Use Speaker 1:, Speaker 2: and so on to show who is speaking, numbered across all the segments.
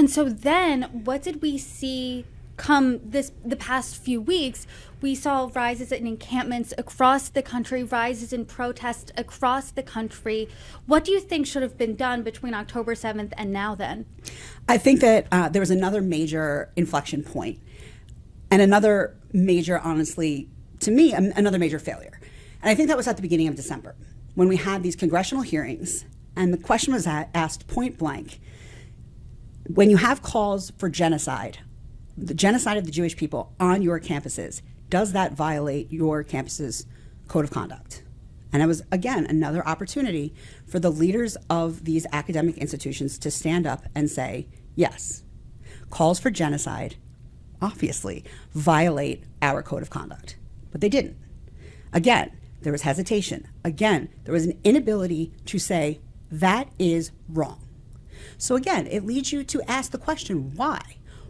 Speaker 1: And so then what did we see come the past few weeks? We saw rises in encampments across the country, rises in protests across the country. What do you think should have been done between October 7th and now then?
Speaker 2: I think that there was another major inflection point and another major, honestly, to me, another major failure. And I think that was at the beginning of December when we had these congressional hearings and the question was asked point blank, when you have calls for genocide, the genocide of the Jewish people on your campuses, does that violate your campus's code of conduct? And it was, again, another opportunity for the leaders of these academic institutions to stand up and say, yes, calls for genocide obviously violate our code of conduct. But they didn't. Again, there was hesitation. Again, there was an inability to say, that is wrong. So again, it leads you to ask the question, why?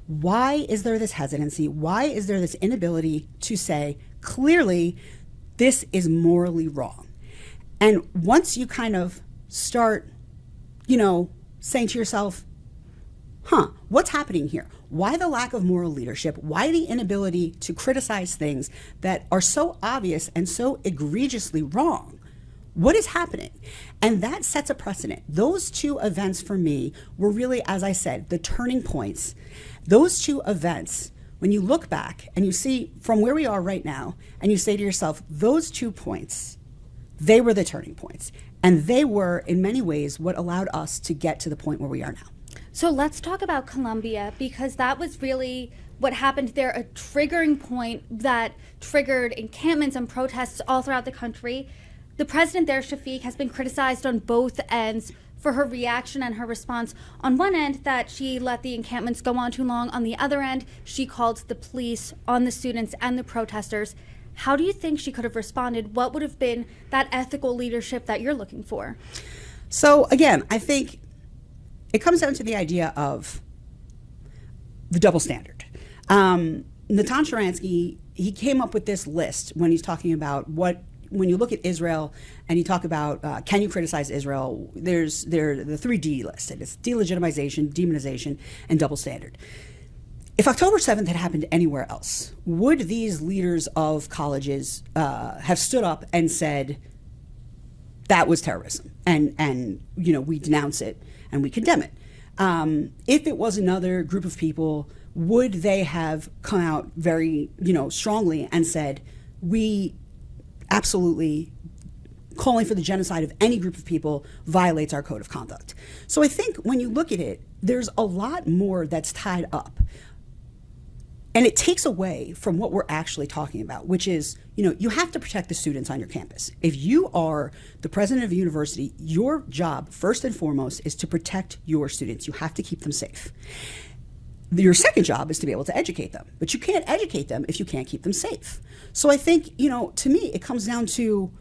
Speaker 2: Why is there this hesitancy? Why is there this inability to say, clearly, this is morally wrong? And once you kind of start, saying to yourself, what's happening here? Why the lack of moral leadership? Why the inability to criticize things that are so obvious and so egregiously wrong? What is happening? And that sets a precedent. Those two events for me were really, as I said, the turning points. Those two events, when you look back and you see from where we are right now, and you say to yourself, those 2 points, they were the turning points. And they were, in many ways, what allowed us to get to the point where we are now.
Speaker 1: So let's talk about Columbia, because that was really what happened there, a triggering point that triggered encampments and protests all throughout the country. The president there, Shafik, has been criticized on both ends for her reaction and her response. On one end, that she let the encampments go on too long. On the other end, she called the police on the students and the protesters. How do you think she could have responded? What would have been that ethical leadership that you're looking for?
Speaker 2: So again, I think it comes down to the idea of the double standard. Natan Sharansky, he came up with this list when he's talking about when you look at Israel and you talk about can you criticize Israel, there's the 3D list. It's delegitimization, demonization, and double standard. If October 7th had happened anywhere else, would these leaders of colleges have stood up and said that was terrorism and we denounce it and we condemn it? If it was another group of people, would they have come out very strongly and said, we absolutely calling for the genocide of any group of people violates our code of conduct? So I think when you look at it, there's a lot more that's tied up. And it takes away from what we're actually talking about, which is, you have to protect the students on your campus. If you are the president of a university, your job, first and foremost, is to protect your students. You have to keep them safe. Your second job is to be able to educate them, but you can't educate them if you can't keep them safe. So I think, to me, it comes down to,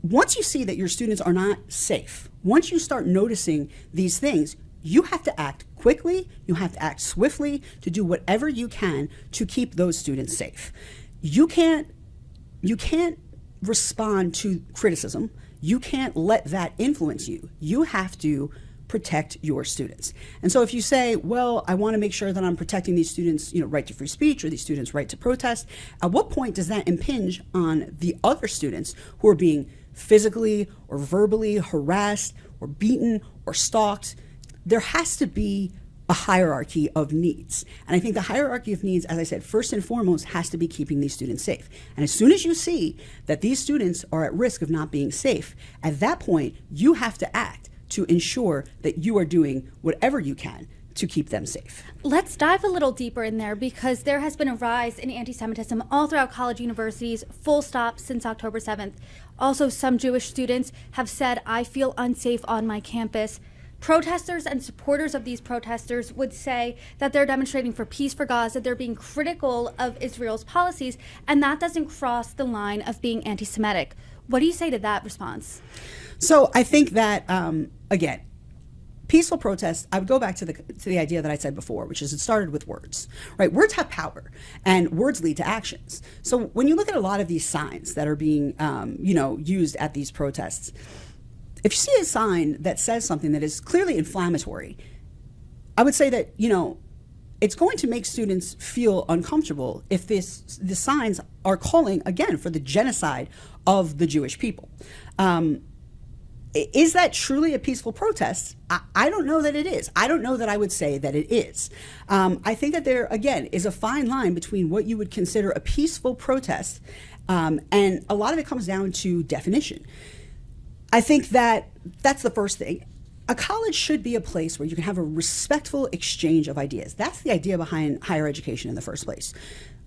Speaker 2: once you see that your students are not safe, once you start noticing these things, you have to act quickly, you have to act swiftly to do whatever you can to keep those students safe. You can't respond to criticism. You can't let that influence you. You have to protect your students. And so if you say, well, I want to make sure that I'm protecting these students, right to free speech or these students' right to protest, at what point does that impinge on the other students who are being physically or verbally harassed or beaten or stalked? There has to be a hierarchy of needs. And I think the hierarchy of needs, as I said, first and foremost, has to be keeping these students safe. And as soon as you see that these students are at risk of not being safe, at that point, you have to act to ensure that you are doing whatever you can to keep them safe.
Speaker 1: Let's dive a little deeper in there, because there has been a rise in anti-Semitism all throughout college universities, full stop, since October 7th. Also, some Jewish students have said, I feel unsafe on my campus. Protesters and supporters of these protesters would say that they're demonstrating for peace for Gaza, they're being critical of Israel's policies, and that doesn't cross the line of being anti-Semitic. What do you say to that response?
Speaker 2: So I think that, again, peaceful protests, I would go back to the idea that I said before, which is it started with words, right? Words have power, and words lead to actions. So when you look at a lot of these signs that are being, used at these protests, if you see a sign that says something that is clearly inflammatory, I would say that, it's going to make students feel uncomfortable if the signs are calling, again, for the genocide of the Jewish people. Is that truly a peaceful protest? I don't know that it is. I don't know that I would say that it is. I think that there, again, is a fine line between what you would consider a peaceful protest, and a lot of it comes down to definition. I think that that's the first thing. A college should be a place where you can have a respectful exchange of ideas. That's the idea behind higher education in the first place.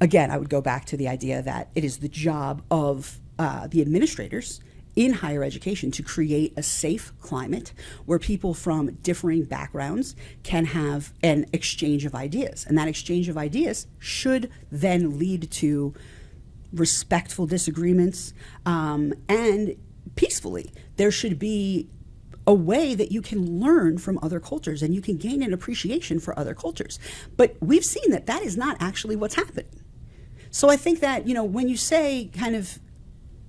Speaker 2: Again, I would go back to the idea that it is the job of the administrators in higher education to create a safe climate where people from differing backgrounds can have an exchange of ideas. And that exchange of ideas should then lead to respectful disagreements, and peacefully. There should be a way that you can learn from other cultures and you can gain an appreciation for other cultures. But we've seen that that is not actually what's happening. So I think that, when you say kind of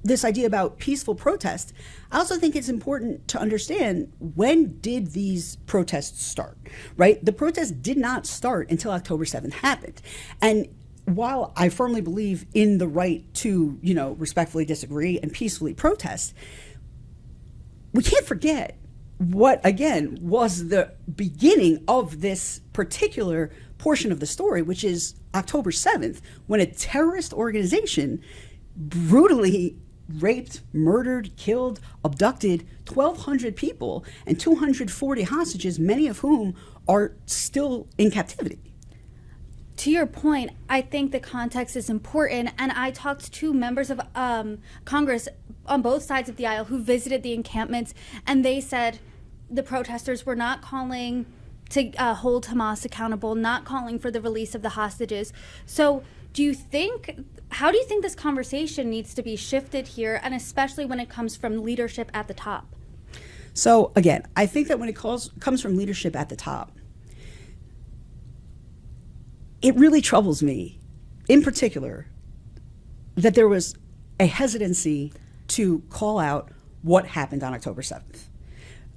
Speaker 2: this idea about peaceful protest, I also think it's important to understand, when did these protests start, right? The protests did not start until October 7th happened. And while I firmly believe in the right to, respectfully disagree and peacefully protest, we can't forget what, again, was the beginning of this particular portion of the story, which is October 7th, when a terrorist organization brutally raped, murdered, killed, abducted 1,200 people and 240 hostages, many of whom are still in captivity.
Speaker 1: To your point, I think the context is important, and I talked to members of Congress on both sides of the aisle who visited the encampments, and they said the protesters were not calling to hold Hamas accountable, not calling for the release of the hostages. So how do you think this conversation needs to be shifted here, and especially when it comes from leadership at the top?
Speaker 2: So again, I think that when it comes from leadership at the top, it really troubles me, in particular, that there was a hesitancy to call out what happened on October 7th.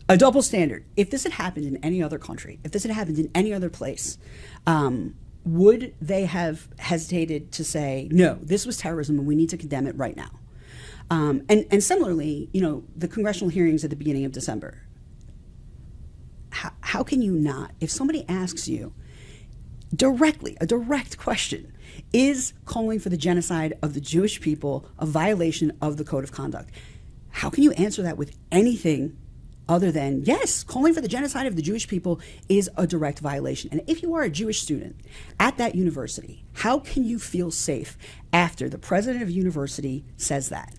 Speaker 2: A double standard. If this had happened in any other country, if this had happened in any other place, would they have hesitated to say, no, this was terrorism and we need to condemn it right now? And similarly, the congressional hearings at the beginning of December, how can you not, if somebody asks you directly, a direct question, is calling for the genocide of the Jewish people a violation of the Code of Conduct? How can you answer that with anything other than, yes, calling for the genocide of the Jewish people is a direct violation? And if you are a Jewish student at that university, how can you feel safe after the president of the university says that?